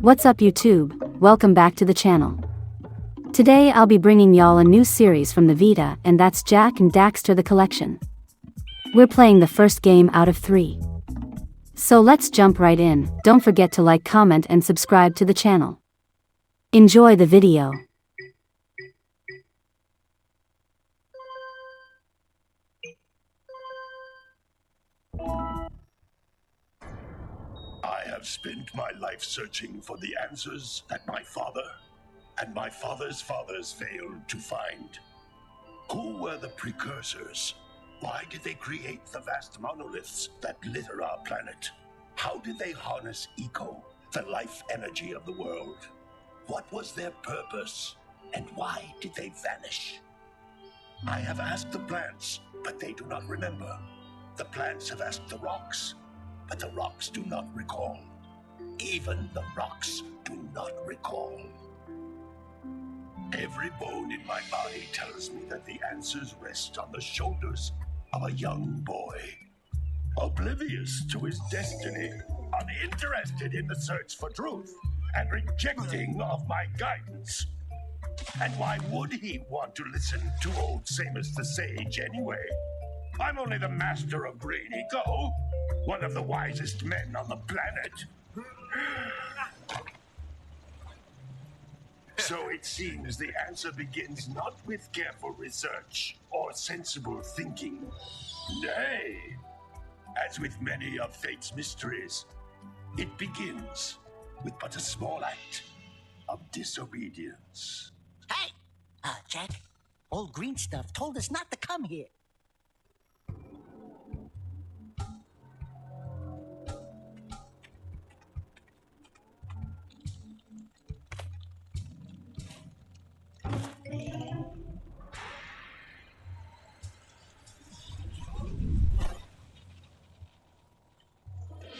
What's up YouTube, welcome back to the channel. Today I'll be bringing y'all a new series from the Vita, and that's Jak Daxter The Collection. We're playing the first game out of 3. So let's jump right in. Don't forget to like, comment and subscribe to the channel. Enjoy the video. I have spent my life searching for the answers that my father and my father's fathers failed to find. Who were the precursors? Why did they create the vast monoliths that litter our planet? How did they harness eco, the life energy of the world? What was their purpose, and why did they vanish? I have asked the plants, but they do not remember. The plants have asked the rocks, but the rocks do not recall. Even the rocks do not recall. Every bone in my body tells me that the answers rest on the shoulders of a young boy, oblivious to his destiny, uninterested in the search for truth, and rejecting of my guidance. And why would he want to listen to old Samus the Sage anyway? I'm only the master of green eco, one of the wisest men on the planet. So it seems the answer begins not with careful research or sensible thinking. Nay, as with many of fate's mysteries, it begins with but a small act of disobedience. Hey! Jak, old green stuff told us not to come here.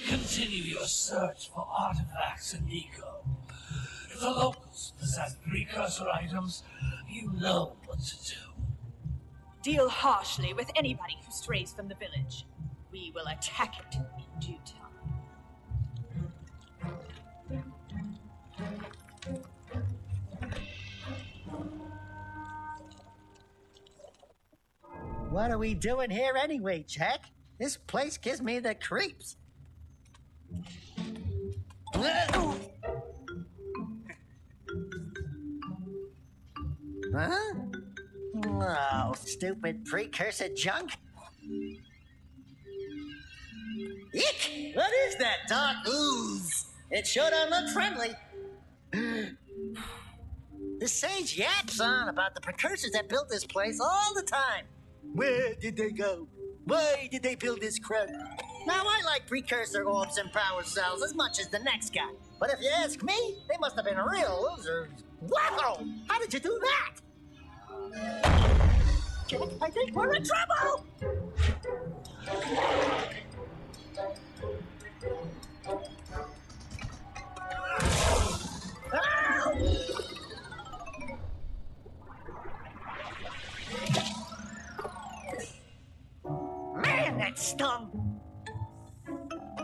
Continue your search for artifacts and eco. If the locals possess precursor items, you know what to do. Deal harshly with anybody who strays from the village. We will attack it in due time. What are we doing here anyway, Jak? This place gives me the creeps. Huh? Oh, stupid precursor junk. Eek! What is that dark ooze? It sure don't look friendly. The sage yaps on about the precursors that built this place all the time. Where did they go? Why did they build this crap? Now, I like precursor orbs and power cells as much as the next guy. But if you ask me, they must have been real losers. Wow! How did you do that? Jak, I think we're in trouble! Man, that stung!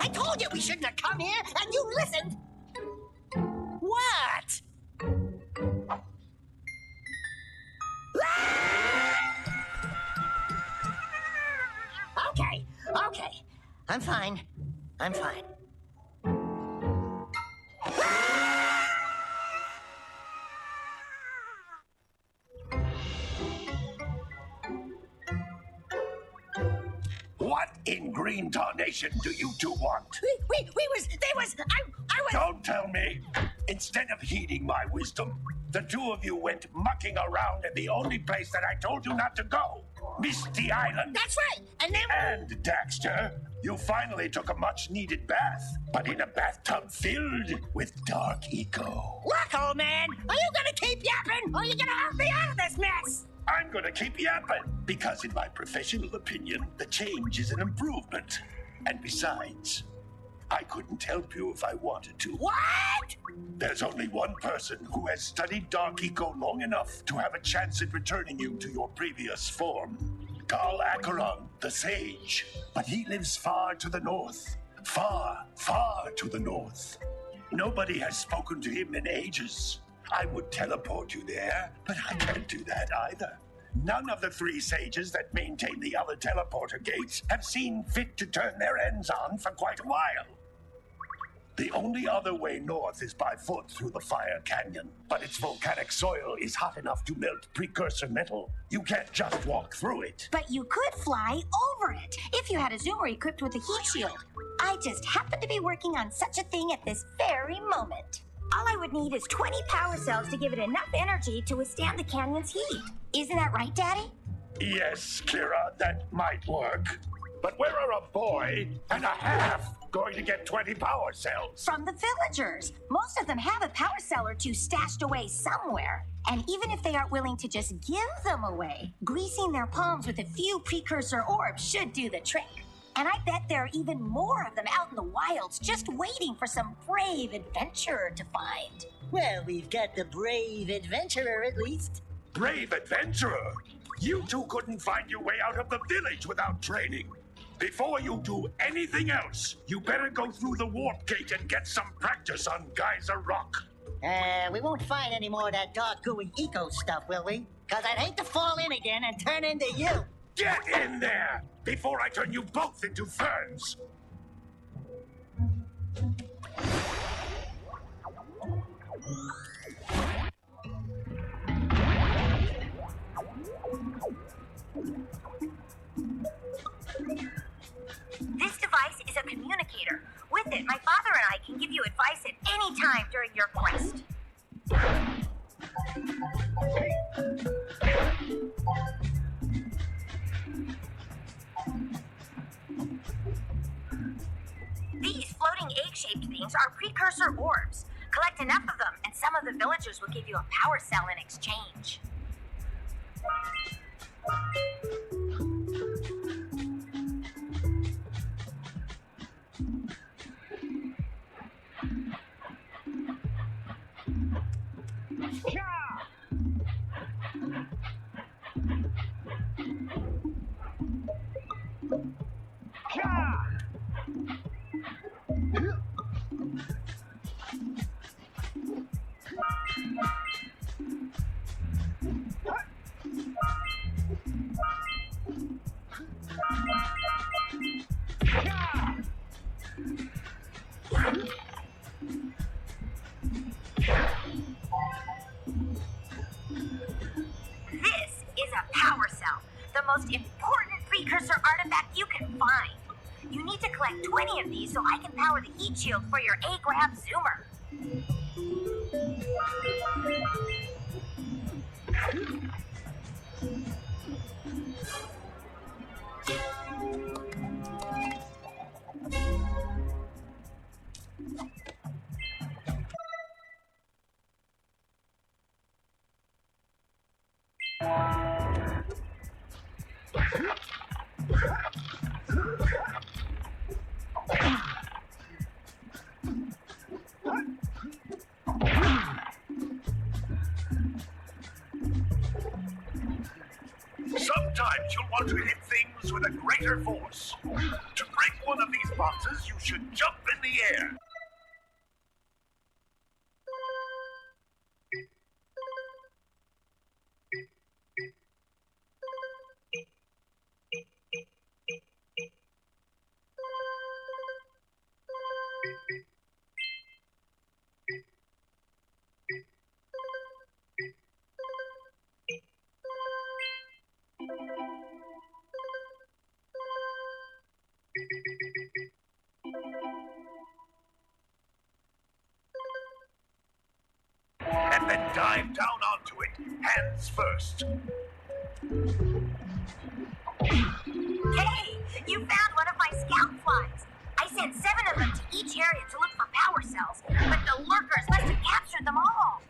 I told you we shouldn't have come here, and you listened! What? Okay. I'm fine. What in green tarnation do you two want? I was... Don't tell me! Instead of heeding my wisdom, the two of you went mucking around in the only place that I told you not to go, Misty Island. That's right, and then... And, Daxter, you finally took a much-needed bath, but in a bathtub filled with dark eco. Look, old man, are you gonna keep yapping, or are you gonna help me out of this mess? I'm gonna keep yapping, because in my professional opinion, the change is an improvement. And besides, I couldn't help you if I wanted to. What? There's only one person who has studied Dark Eco long enough to have a chance at returning you to your previous form. Gal Acheron, the Sage. But he lives far to the north. Far, far to the north. Nobody has spoken to him in ages. I would teleport you there, but I can't do that either. None of the 3 sages that maintain the other teleporter gates have seen fit to turn their ends on for quite a while. The only other way north is by foot through the Fire Canyon, but its volcanic soil is hot enough to melt precursor metal. You can't just walk through it. But you could fly over it if you had a zoomer equipped with a heat shield. I just happen to be working on such a thing at this very moment. All I would need is 20 power cells to give it enough energy to withstand the canyon's heat. Isn't that right, Daddy? Yes, Kira, that might work. But where are a boy and a half going to get 20 power cells? From the villagers. Most of them have a power cell or 2 stashed away somewhere. And even if they aren't willing to just give them away, greasing their palms with a few precursor orbs should do the trick. And I bet there are even more of them out in the wilds just waiting for some brave adventurer to find. Well, we've got the brave adventurer at least. Brave adventurer! You two couldn't find your way out of the village without training. Before you do anything else, you better go through the warp gate and get some practice on Geyser Rock. We won't find any more of that dark gooey eco stuff, will we? Cause I'd hate to fall in again and turn into you. Get in there before I turn you both into ferns. This device is a communicator. With it, my father and I can give you advice at any time during your quest. These floating egg-shaped things are precursor orbs. Collect enough of them, and some of the villagers will give you a power cell in exchange. This is a power cell, the most important precursor artifact you can find. You need to collect 20 of these so I can power the heat shield for your A-grab zoomer. Sometimes you'll want to hit things with a greater force. To break one of these boxes, you should jump in the air. And then dive down onto it, hands first. Hey, you found one of my scout flies. I sent 7 of them to each area to look for power cells, but the lurkers must have captured them all.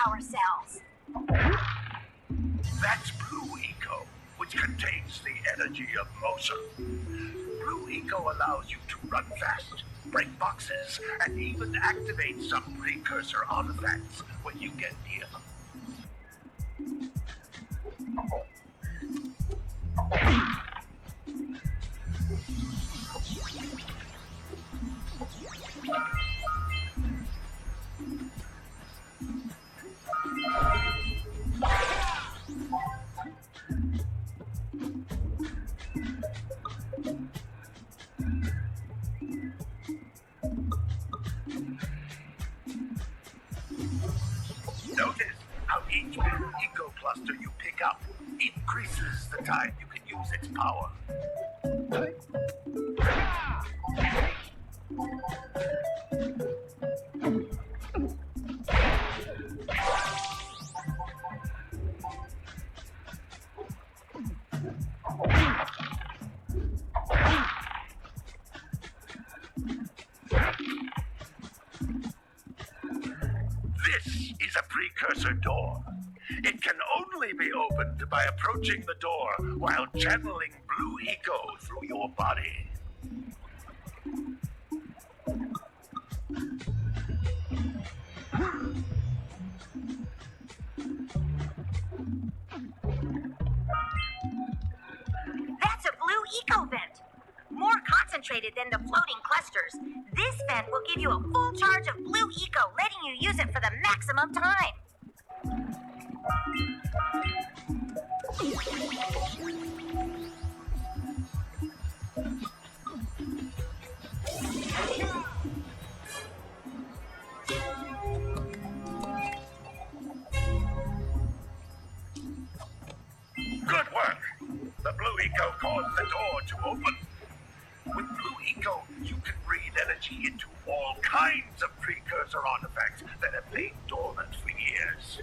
power cells. That's Blue Eco, which contains the energy of motion. Blue Eco allows you to run fast, break boxes, and even activate some precursor artifacts when you get near them. Notice how each Blue Eco cluster you pick up increases the time you can use its power. This is a precursor door. It can only be opened by approaching the door while channeling Blue Eco through your body. That's a Blue Eco vent. More concentrated than the floating clusters. This vent will give you a full charge of Blue Eco, letting you use it for the maximum time. Good work! The Blue Eco caused the door to open. With Blue Eco, you can breathe energy into all kinds of precursor artifacts that have lain dormant for years.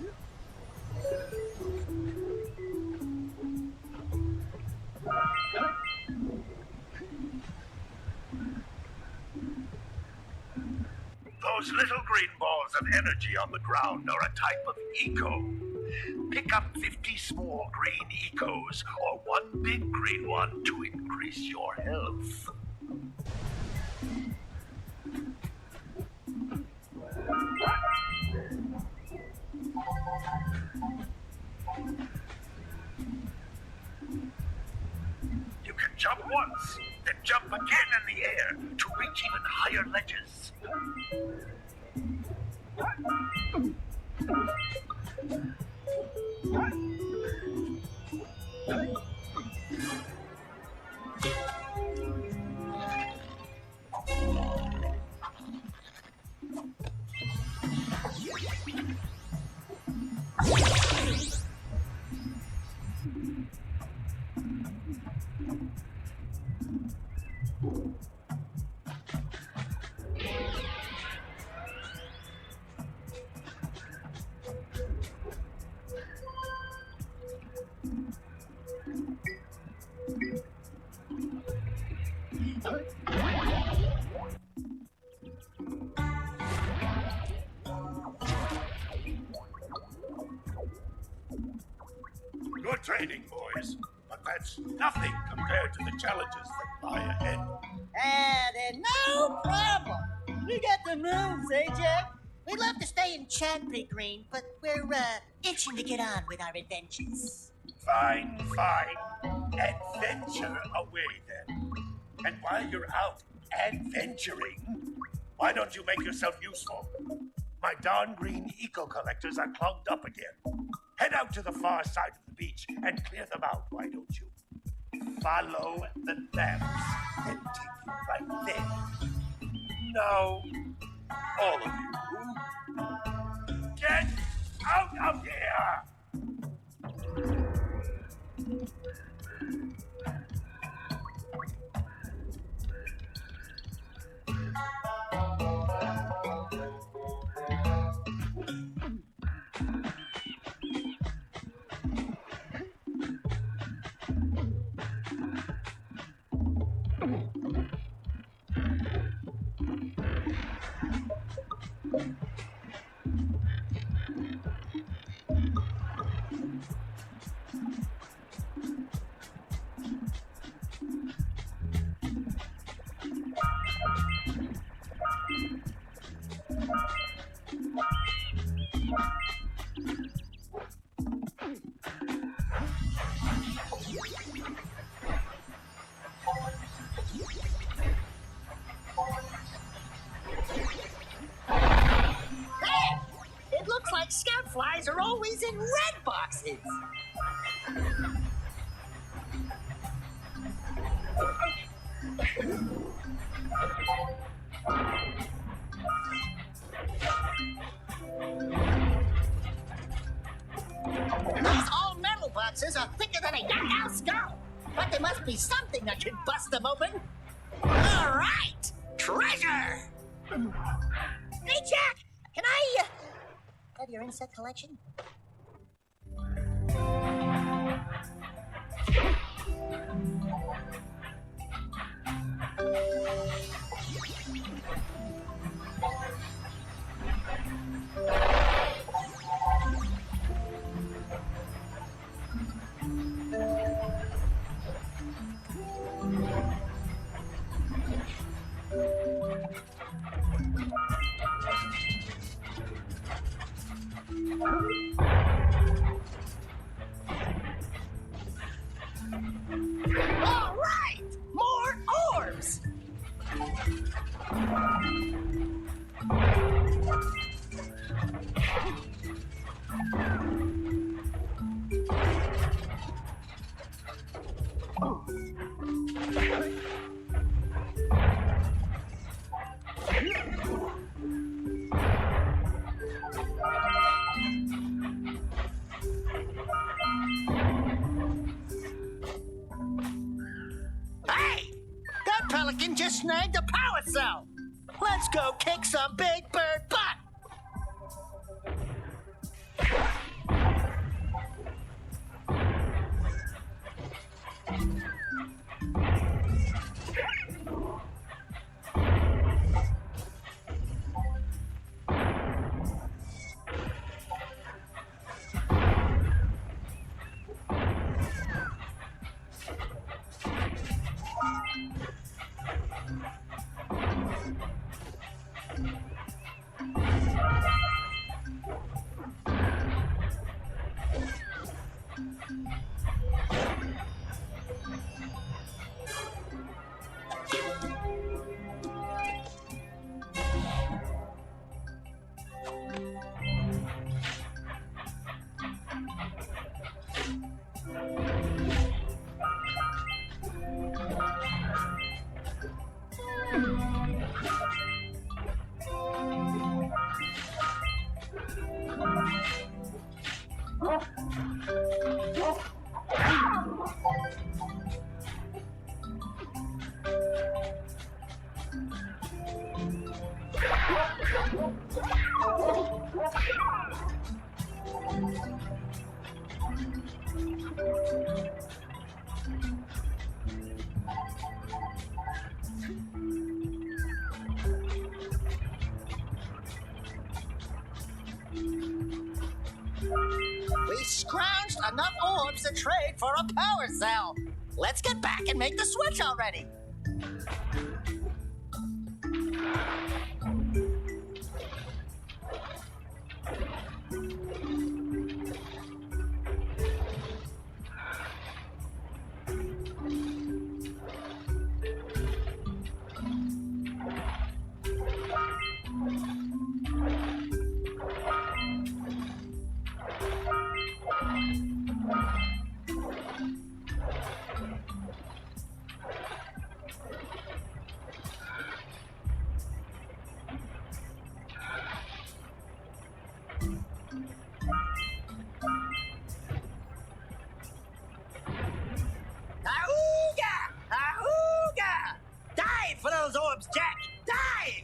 Those little green balls of energy on the ground are a type of eco. Pick up 50 small green ecos or one big green one to increase your health. You can jump once, then jump again in the air to reach even higher ledges. Good training, boys, but that's nothing compared to the challenges that lie ahead. Then no problem. We got the moves, eh, Jak? We'd love to stay and chat, Big Green, but we're itching to get on with our adventures. Fine, fine. Adventure away then. And while you're out adventuring, why don't you make yourself useful? My darn green eco collectors are clogged up again. Head out to the far side of the beach and clear them out, why don't you? Follow the lamps and take you right there. Now, all of you, get out of here! butterflies are always in red boxes. These all-metal boxes are thicker than a young owl's skull. But there must be something that can bust them open. All right! Treasure! Hey, Jak! Can I, have your insect collection? All right! More orbs! Hey! That pelican just snagged a power cell! Let's go kick some big bird butt! We scrounged enough orbs to trade for a power cell. Let's get back and make the switch already. Ahooga! Ahooga! Dive for those orbs, Jak! Dive!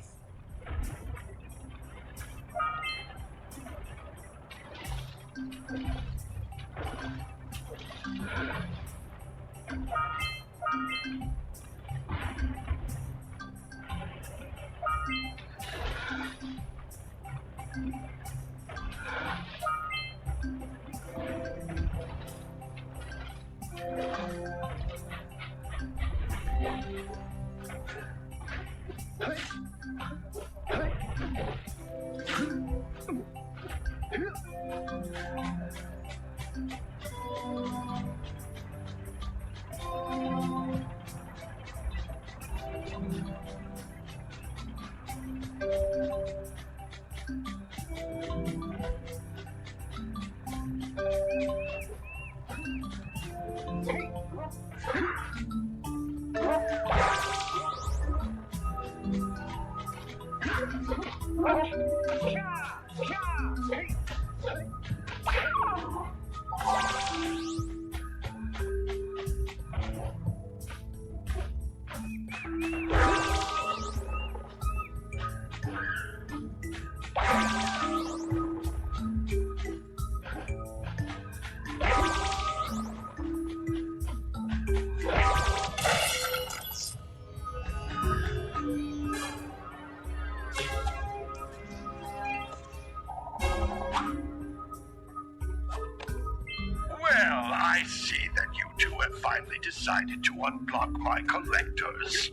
I see that you two have finally decided to unblock my collectors.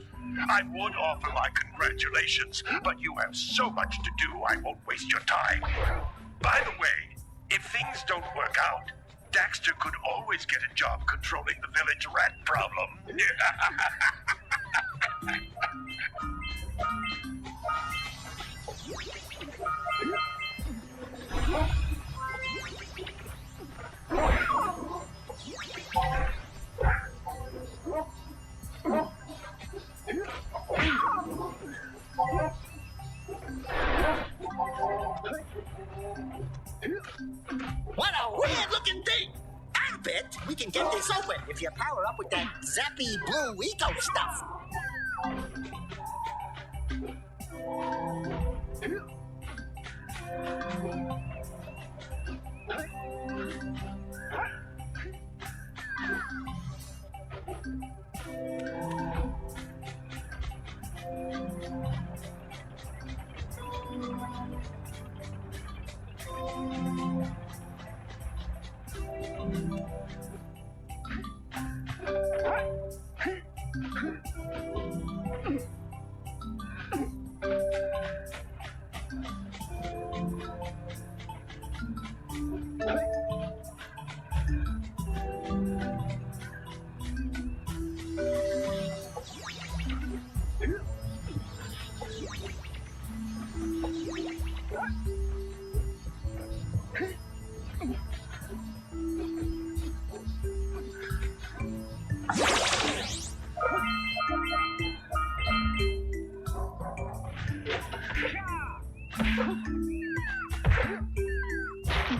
I would offer my congratulations, but you have so much to do I won't waste your time. By the way, if things don't work out, Daxter could always get a job controlling the village rat problem. What a weird-looking thing! I bet we can get this open if you power up with that zappy blue eco stuff.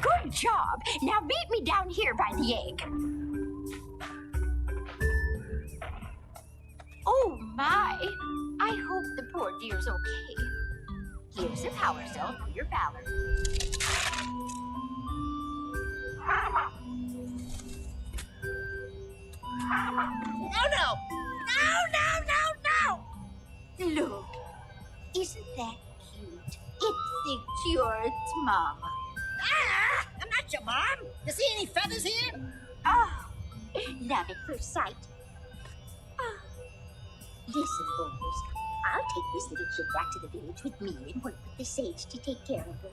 Good job. Now meet me down here by the egg. Oh my! I hope the poor dear's okay. Here's a power cell for your valor. Oh no! No! Look, isn't that cute? It thinks you're its mama. Ah! I'm not your mom! You see any feathers here? Oh, love at first sight. Oh. Listen, boys, I'll take this little kid back to the village with me and work with the sage to take care of her.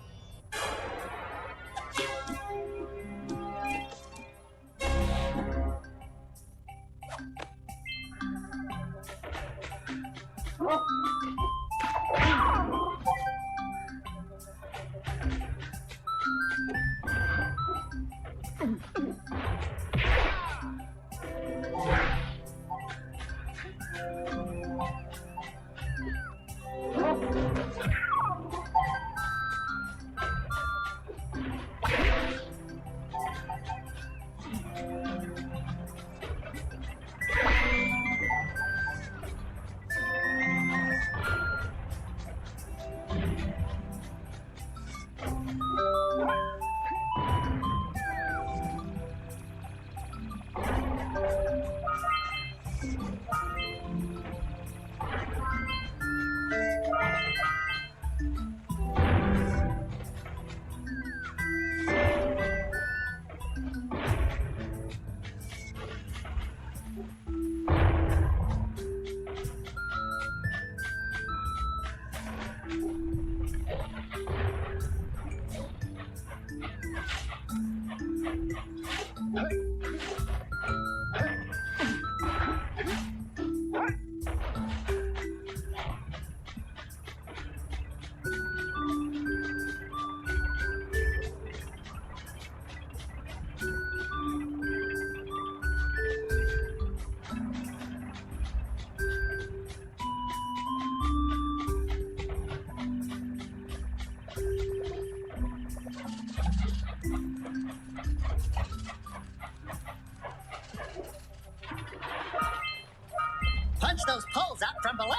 Punch those poles out from below.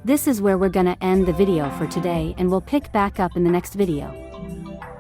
This is where we're gonna end the video for today, and we'll pick back up in the next video.